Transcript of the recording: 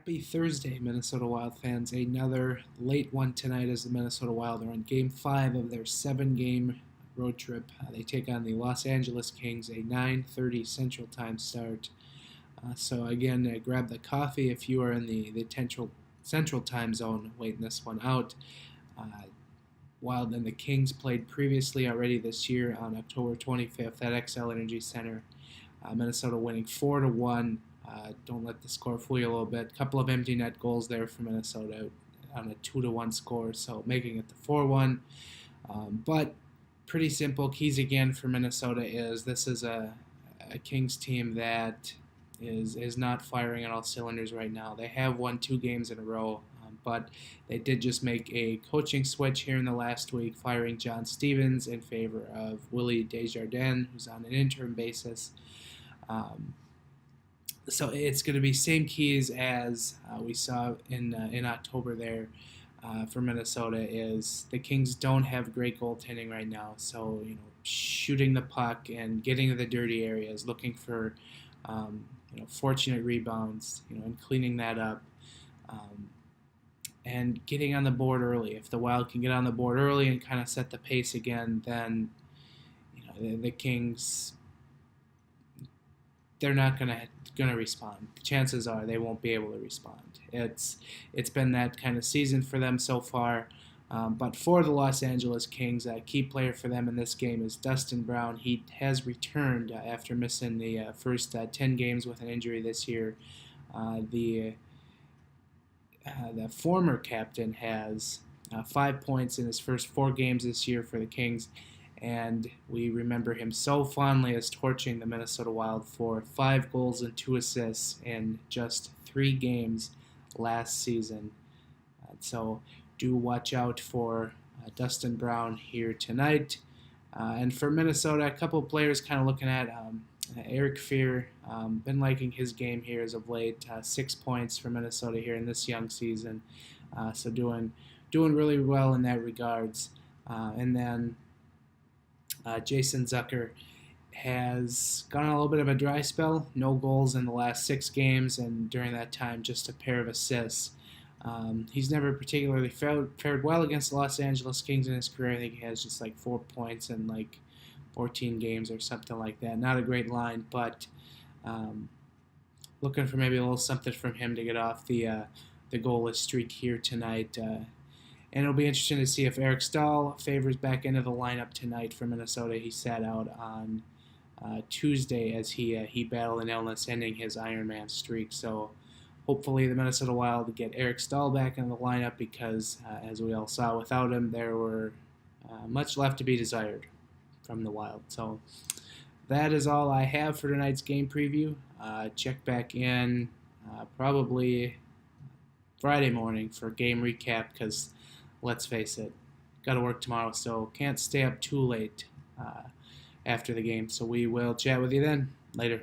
Happy Thursday, Minnesota Wild fans. Another late one tonight as the Minnesota Wild are on Game 5 of their 7-game road trip. They take on the Los Angeles Kings, a 9:30 Central Time start. So again, grab the coffee if you are in the Central Time zone waiting this one out. Wild and the Kings played previously already this year on October 25th at XL Energy Center. Minnesota winning 4-1. Don't let the score fool you a little bit. A couple of empty net goals there for Minnesota on a 2-1 score, so making it the 4-1. But pretty simple. Keys again for Minnesota is this is a Kings team that is not firing on all cylinders right now. They have won 2 games in a row, but they did just make a coaching switch here in the last week, firing John Stevens in favor of Willie Desjardins, who's on an interim basis. So it's going to be same keys as we saw in October there for Minnesota. Is the Kings don't have great goaltending right now, so shooting the puck and getting to the dirty areas, looking for fortunate rebounds, and cleaning that up, and getting on the board early. If the Wild can get on the board early and kind of set the pace again, then the Kings, they're not going to respond. Chances are they won't be able to respond. It's been that kind of season for them so far. But for the Los Angeles Kings, a key player for them in this game is Dustin Brown. He has returned after missing the first 10 games with an injury this year. The former captain has 5 points in his first 4 games this year for the Kings, and we remember him so fondly as torching the Minnesota Wild for 5 goals and 2 assists in just 3 games last season. So do watch out for Dustin Brown here tonight. And for Minnesota, a couple of players kind of looking at Eric Fear. Been liking his game here as of late. 6 points for Minnesota here in this young season. So doing really well in that regards. And then Jason Zucker has gone on a little bit of a dry spell. No goals in the last 6 games, and during that time, just a pair of assists. He's never particularly fared well against the Los Angeles Kings in his career. I think he has just like 4 points in like 14 games or something like that. Not a great line, but looking for maybe a little something from him to get off the goalless streak here tonight. And it'll be interesting to see if Eric Stahl favors back into the lineup tonight for Minnesota. He sat out on Tuesday as he battled an illness, ending his Ironman streak. So hopefully the Minnesota Wild get Eric Stahl back in the lineup because, as we all saw, without him, there were much left to be desired from the Wild. So that is all I have for tonight's game preview. Check back in probably Friday morning for game recap because, let's face it, got to work tomorrow, so can't stay up too late after the game. So we will chat with you then. Later.